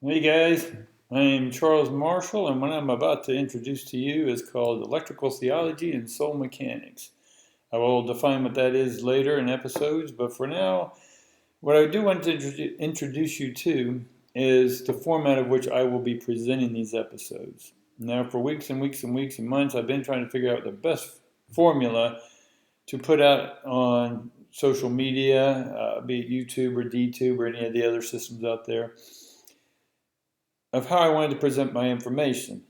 Hey guys, I am Charles Marshall, and what I'm about to introduce to you is called Electrical Theology and Soul Mechanics. I will define what that is later in episodes, but for now, what I do want to introduce you to is the format of which I will be presenting these episodes. Now, for weeks and weeks and weeks and months, I've been trying to figure out the best formula to put out on social media, be it YouTube or DTube or any of the other systems out there, of how I wanted to present my information.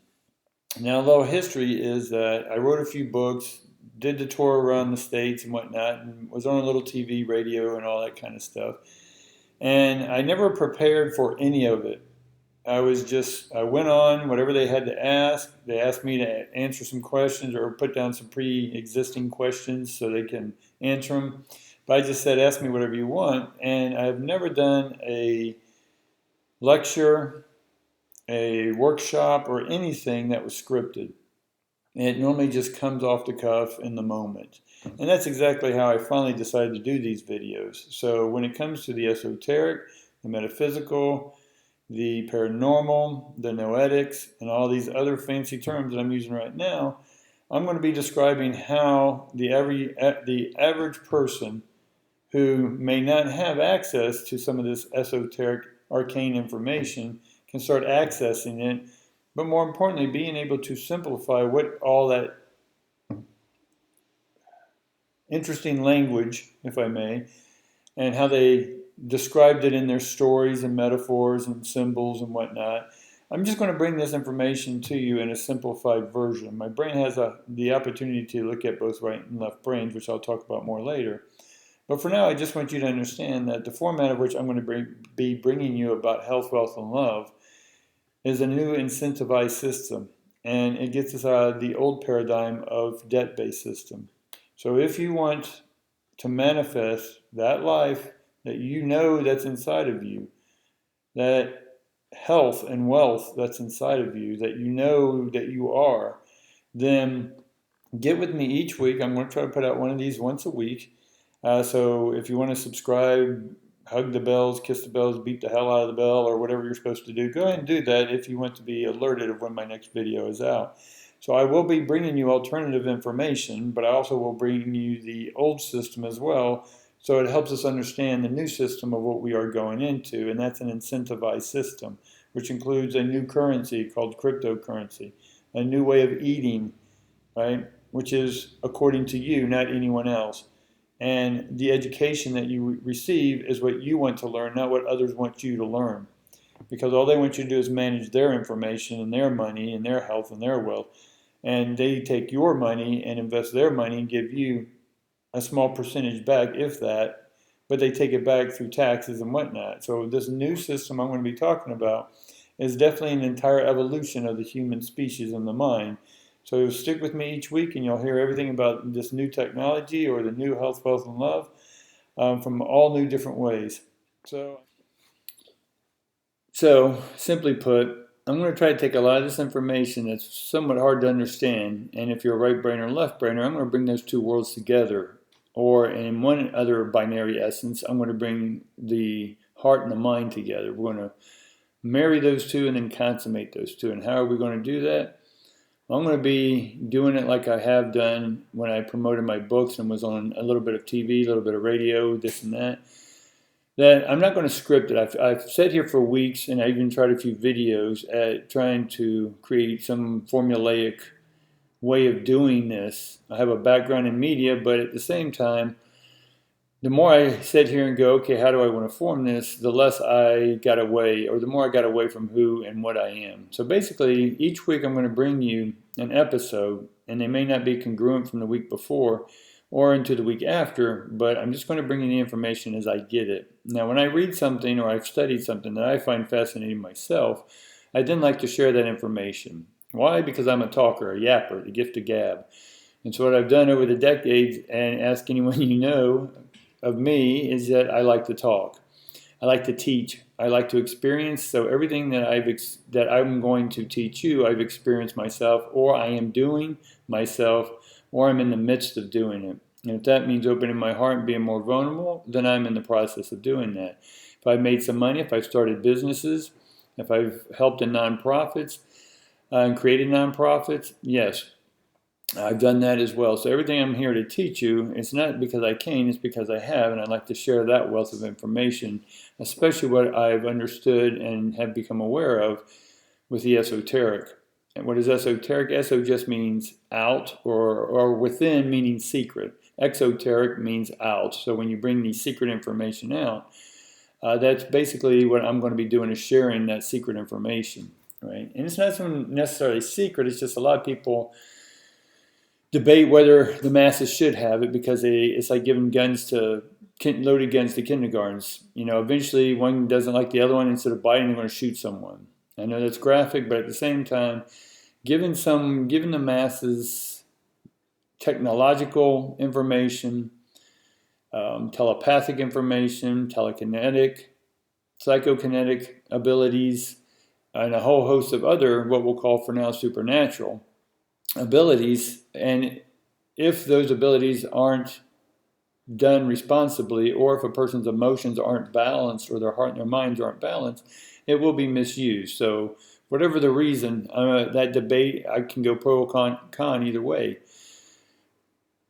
Now, a little history is that I wrote a few books, did the tour around the States and whatnot, and was on a little TV, radio, and all that kind of stuff. And I never prepared for any of it. I went on whatever they had to ask. They asked me to answer some questions or put down some pre existing questions so they can answer them. But I just said, ask me whatever you want. And I've never done a lecture, a workshop, or anything that was scripted. It normally just comes off the cuff in the moment. And that's exactly how I finally decided to do these videos. So when it comes to the esoteric, the metaphysical, the paranormal, the noetics, and all these other fancy terms that I'm using right now, I'm going to be describing how the average person who may not have access to some of this esoteric arcane information can start accessing it, but more importantly, being able to simplify what all that interesting language, if I may, and how they described it in their stories and metaphors and symbols and whatnot. I'm just going to bring this information to you in a simplified version. My brain has the opportunity to look at both right and left brains, which I'll talk about more later. But for now, I just want you to understand that the format of which I'm going to be bringing you about health, wealth, and love is a new incentivized system, and it gets us out of the old paradigm of debt-based system. So if you want to manifest that life that you know that's inside of you, that health and wealth that's inside of you, that you know that you are, then get with me each week. I'm going to try to put out one of these once a week. So if you want to subscribe, hug the bells, kiss the bells, beat the hell out of the bell, or whatever you're supposed to do, go ahead and do that if you want to be alerted of when my next video is out. So I will be bringing you alternative information, but I also will bring you the old system as well, so it helps us understand the new system of what we are going into, and that's an incentivized system, which includes a new currency called cryptocurrency, a new way of eating, right, which is according to you, not anyone else. And the education that you receive is what you want to learn, not what others want you to learn. Because all they want you to do is manage their information and their money and their health and their wealth. And they take your money and invest their money and give you a small percentage back, if that, but they take it back through taxes and whatnot. So this new system I'm going to be talking about is definitely an entire evolution of the human species and the mind. So stick with me each week and you'll hear everything about this new technology or the new health, wealth, and love from all new different ways. So simply put, I'm going to try to take a lot of this information that's somewhat hard to understand, and if you're a right brainer or left brainer, I'm going to bring those two worlds together. Or in one other binary essence, I'm going to bring the heart and the mind together. We're going to marry those two and then consummate those two. And how are we going to do that? I'm going to be doing it like I have done when I promoted my books and was on a little bit of TV, a little bit of radio, this and that. That I'm not going to script it. I've sat here for weeks, and I even tried a few videos at trying to create some formulaic way of doing this. I have a background in media, but at the same time, the more I sit here and go, okay, how do I want to form this, the less I got away, or the more I got away from who and what I am. So basically, each week I'm going to bring you an episode, and they may not be congruent from the week before or into the week after, but I'm just going to bring you the information as I get it. Now, when I read something or I've studied something that I find fascinating myself, I then like to share that information. Why? Because I'm a talker, a yapper, the gift of gab. And so what I've done over the decades, and ask anyone you know of me, is that I like to talk. I like to teach. I like to experience. So everything that I'm going to teach you, I've experienced myself, or I am doing myself, or I'm in the midst of doing it. And if that means opening my heart and being more vulnerable, then I'm in the process of doing that. If I've made some money, if I've started businesses, If I've helped in nonprofits and created nonprofits, yes, I've done that as well. So everything I'm here to teach you, it's not because I can, it's because I have, and I'd like to share that wealth of information, especially what I've understood and have become aware of with the esoteric. And what is esoteric? Eso just means out, or within, meaning secret. Exoteric means out. So when you bring the secret information out, that's basically what I'm going to be doing, is sharing that secret information, right? And it's not necessarily secret, it's just a lot of people debate whether the masses should have it, because it's like giving loaded guns to kindergartens. Eventually one doesn't like the other one. Instead of biting, they're going to shoot someone. I know that's graphic, but at the same time, giving the masses technological information, telepathic information, telekinetic, psychokinetic abilities, and a whole host of other, what we'll call for now, supernatural abilities. And if those abilities aren't done responsibly, or if a person's emotions aren't balanced, or their heart and their minds aren't balanced, it will be misused. So whatever the reason, that debate, I can go pro or con either way.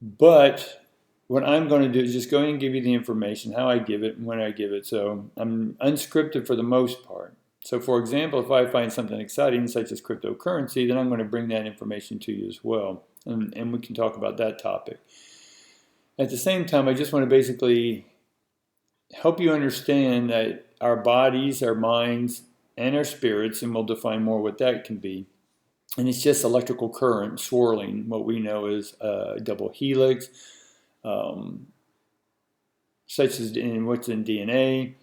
But what I'm going to do is just go ahead and give you the information, how I give it and when I give it. So I'm unscripted for the most part. So for example, if I find something exciting, such as cryptocurrency, then I'm going to bring that information to you as well. And we can talk about that topic. At the same time, I just want to basically help you understand that our bodies, our minds, and our spirits, and we'll define more what that can be. And it's just electrical current swirling, what we know is a double helix, such as in what's in DNA,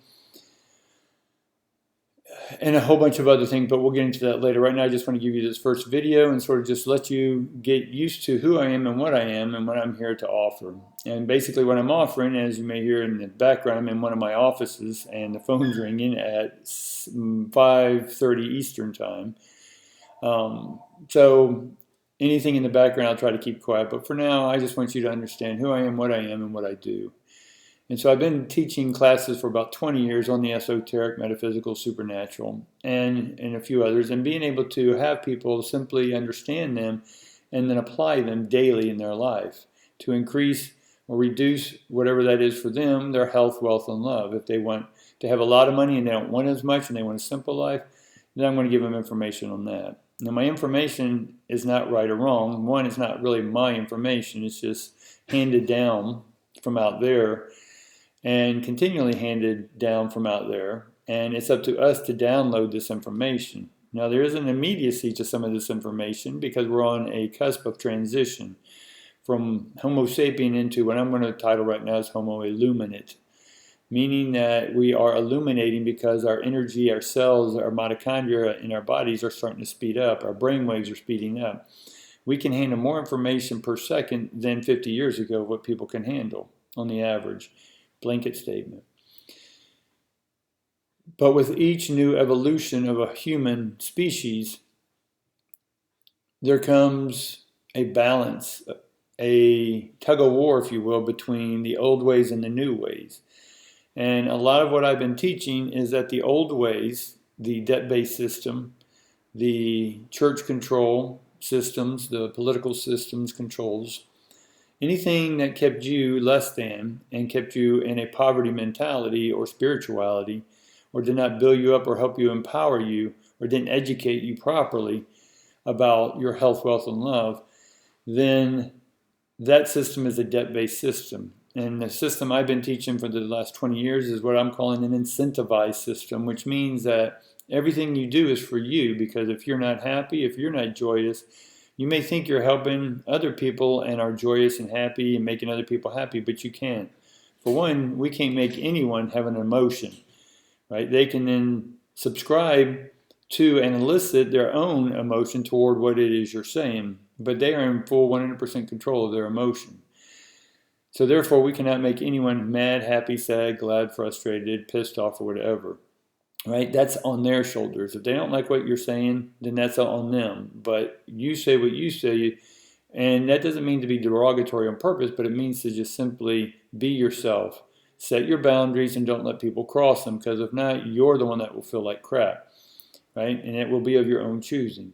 and a whole bunch of other things, but we'll get into that later. Right now, I just want to give you this first video and sort of just let you get used to who I am and what I'm here to offer. And basically what I'm offering, as you may hear in the background, I'm in one of my offices and the phone's ringing at 5:30 Eastern time. So anything in the background, I'll try to keep quiet. But for now, I just want you to understand who I am, and what I do. And so I've been teaching classes for about 20 years on the esoteric, metaphysical, supernatural, and a few others, and being able to have people simply understand them and then apply them daily in their life to increase or reduce whatever that is for them, their health, wealth, and love. If they want to have a lot of money and they don't want as much and they want a simple life, then I'm going to give them information on that. Now, my information is not right or wrong. One, it's not really my information. It's just handed down from out there, and continually handed down from out there, and it's up to us to download this information. Now, there is an immediacy to some of this information because we're on a cusp of transition from Homo sapien into what I'm going to title right now as Homo illuminate, meaning that we are illuminating because our energy, our cells, our mitochondria in our bodies are starting to speed up. Our brain waves are speeding up. We can handle more information per second than 50 years ago, what people can handle on the average. Blanket statement. But with each new evolution of a human species, there comes a balance, a tug of war, if you will, between the old ways and the new ways. And a lot of what I've been teaching is that the old ways, the debt-based system, the church control systems, the political systems controls, anything that kept you less than and kept you in a poverty mentality or spirituality, or did not build you up or help you empower you, or didn't educate you properly about your health, wealth, and love, then that system is a debt-based system. And the system I've been teaching for the last 20 years is what I'm calling an incentivized system, which means that everything you do is for you, because if you're not happy, if you're not joyous, you may think you're helping other people and are joyous and happy and making other people happy, but you can't. For one, we can't make anyone have an emotion, right? They can then subscribe to and elicit their own emotion toward what it is you're saying, but they are in full 100% control of their emotion. So therefore, we cannot make anyone mad, happy, sad, glad, frustrated, pissed off, or whatever. Right? That's on their shoulders. If they don't like what you're saying, then that's on them. But you say what you say, and that doesn't mean to be derogatory on purpose, but it means to just simply be yourself. Set your boundaries and don't let people cross them, because if not, you're the one that will feel like crap. right? And it will be of your own choosing.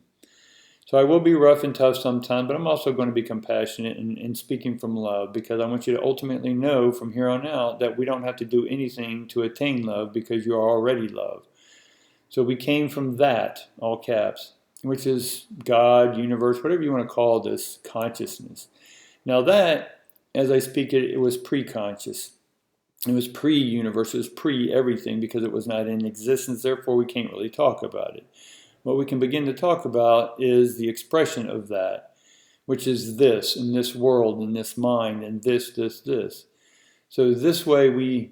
So I will be rough and tough sometimes, but I'm also going to be compassionate and speaking from love, because I want you to ultimately know from here on out that we don't have to do anything to attain love, because you are already love. So we came from that, all caps, which is God, universe, whatever you want to call this, consciousness. Now that, as I speak it, it was pre-conscious. It was pre-universe, it was pre-everything, because it was not in existence, therefore we can't really talk about it. What we can begin to talk about is the expression of that, which is this, in this world, in this mind, and this. So this way we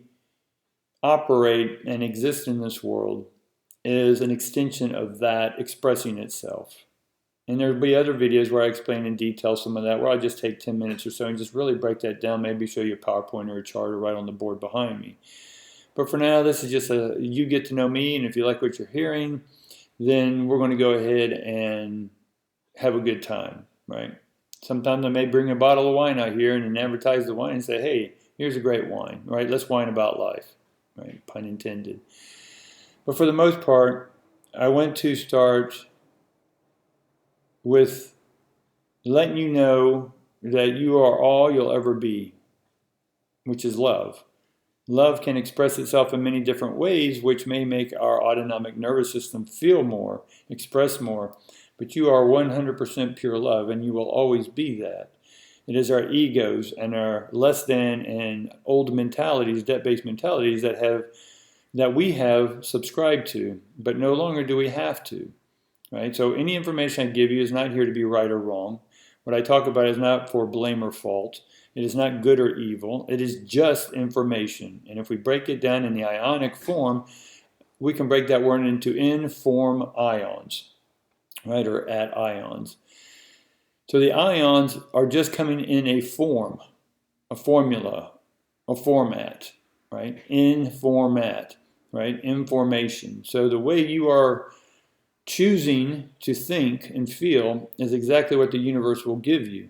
operate and exist in this world is an extension of that expressing itself. And there'll be other videos where I explain in detail some of that, where I'll just take 10 minutes or so and just really break that down, maybe show you a PowerPoint or a chart or right on the board behind me. But for now, this is just you get to know me, and if you like what you're hearing, then we're going to go ahead and have a good time, right? Sometimes I may bring a bottle of wine out here and then advertise the wine and say, hey, here's a great wine, right? Let's wine about life, right? Pun intended. But for the most part, I want to start with letting you know that you are all you'll ever be, which is love. Love can express itself in many different ways, which may make our autonomic nervous system feel more, express more, but you are 100% pure love, and you will always be that. It is our egos and our less than and old mentalities, debt-based mentalities that we have subscribed to, but no longer do we have to, right? So any information I give you is not here to be right or wrong. What I talk about is not for blame or fault. It is not good or evil. It is just information. And if we break it down in the ionic form, we can break that word into in-form ions, right, or at ions. So the ions are just coming in a form, a formula, a format, right? In format, right? Information. So the way you are choosing to think and feel is exactly what the universe will give you.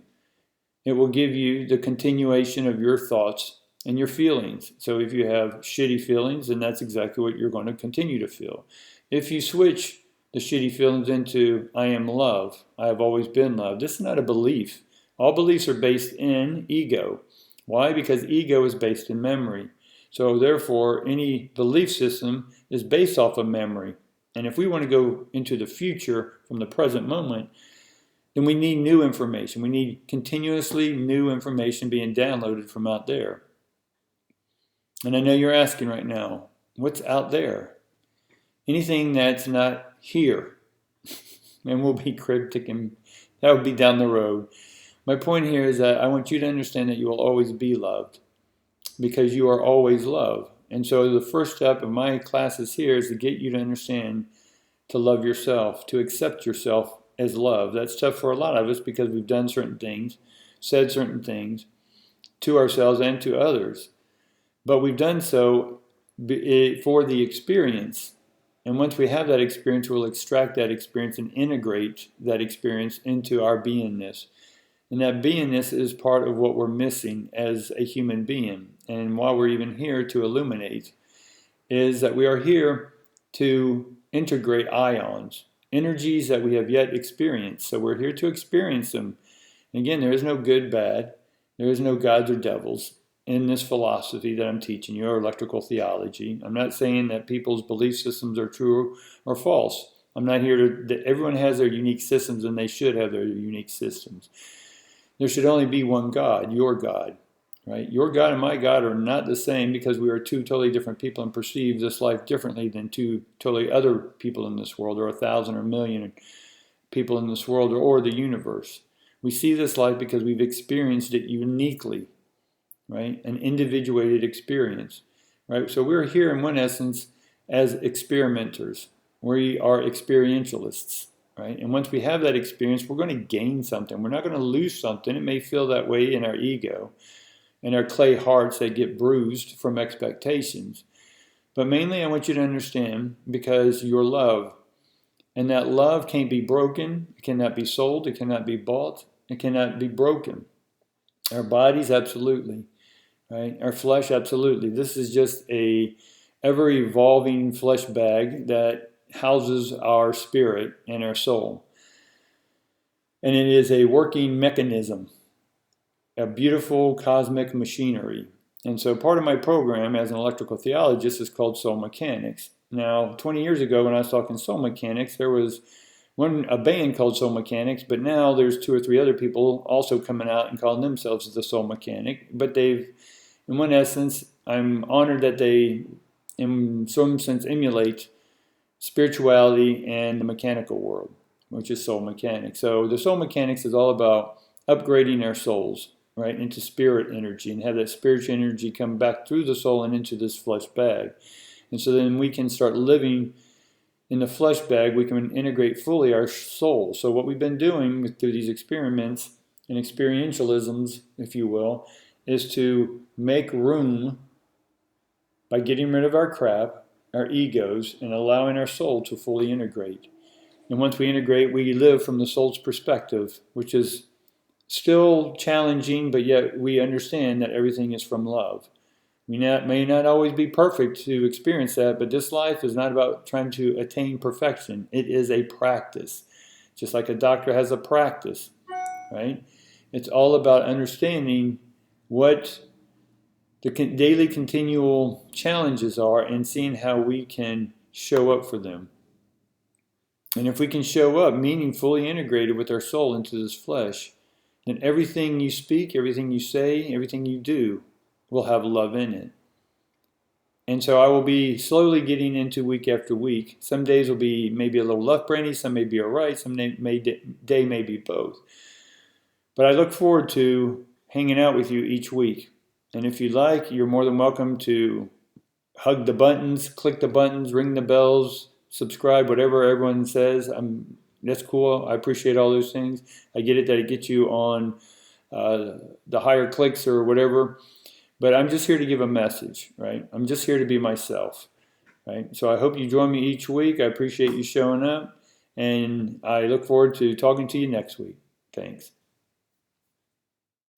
It will give you the continuation of your thoughts and your feelings. So if you have shitty feelings, then that's exactly what you're going to continue to feel. If you switch the shitty feelings into I am love, I have always been love, this is not a belief. All beliefs are based in ego. Why? Because ego is based in memory. So therefore, any belief system is based off of memory. And if we want to go into the future from the present moment, then we need new information. We need continuously new information being downloaded from out there. And I know you're asking right now, what's out there? Anything that's not here. And we'll be cryptic, and that would be down the road. My point here is that I want you to understand that you will always be loved, because you are always love. And so the first step of my classes here is to get you to understand to love yourself, to accept yourself as love. That's tough for a lot of us because we've done certain things, said certain things to ourselves and to others. But we've done so for the experience. And once we have that experience, we'll extract that experience and integrate that experience into our beingness. And that beingness is part of what we're missing as a human being. And why we're even here to illuminate is that we are here to integrate ions, energies that we have yet experienced. So we're here to experience them. And again, there is no good, bad. There is no gods or devils in this philosophy that I'm teaching you, or electrical theology. I'm not saying that people's belief systems are true or false. I'm not here to, everyone has their unique systems, and they should have their unique systems. There should only be one God, your God, right? Your God and my God are not the same, because we are two totally different people and perceive this life differently than two totally other people in this world, or 1,000 or 1,000,000 people in this world, or the universe. We see this life because we've experienced it uniquely, right? An individuated experience, right? So we're here in one essence as experimenters. We are experientialists, right? And once we have that experience, we're going to gain something. We're not going to lose something. It may feel that way in our ego and our clay hearts that get bruised from expectations. But mainly I want you to understand, because you're love. And that love can't be broken. It cannot be sold. It cannot be bought. It cannot be broken. Our bodies, absolutely. Right? Our flesh, absolutely. This is just a ever-evolving flesh bag that houses our spirit and our soul. And it is a working mechanism, a beautiful cosmic machinery. And so part of my program as an electrical theologist is called soul mechanics. Now, 20 years ago when I was talking soul mechanics, there was a band called Soul Mechanics, but now there's 2 or 3 other people also coming out and calling themselves the Soul Mechanic. But they've, in one essence, I'm honored that they, in some sense, emulate spirituality and the mechanical world, which is soul mechanics. So the soul mechanics is all about upgrading our souls, right, into spirit energy and have that spiritual energy come back through the soul and into this flesh bag. And so then we can start living in the flesh bag. We can integrate fully our soul. So what we've been doing through these experiments and experientialisms, if you will, is to make room by getting rid of our crap, our egos, and allowing our soul to fully integrate. And once we integrate, we live from the soul's perspective, which is still challenging, but yet we understand that everything is from love. We may not always be perfect to experience that, but this life is not about trying to attain perfection. It is a practice, just like a doctor has a practice, right? It's all about understanding what the daily continual challenges are and seeing how we can show up for them. And if we can show up meaning fully integrated with our soul into this flesh, then everything you speak, everything you say, everything you do will have love in it. And so I will be slowly getting into week after week. Some days will be maybe a little left-brainy, some may be all right, some day may be both. But I look forward to hanging out with you each week. And if you like, you're more than welcome to hug the buttons, click the buttons, ring the bells, subscribe, whatever everyone says. That's cool. I appreciate all those things. I get it that it gets you on the higher clicks or whatever. But I'm just here to give a message, right? I'm just here to be myself, right? So I hope you join me each week. I appreciate you showing up. And I look forward to talking to you next week. Thanks.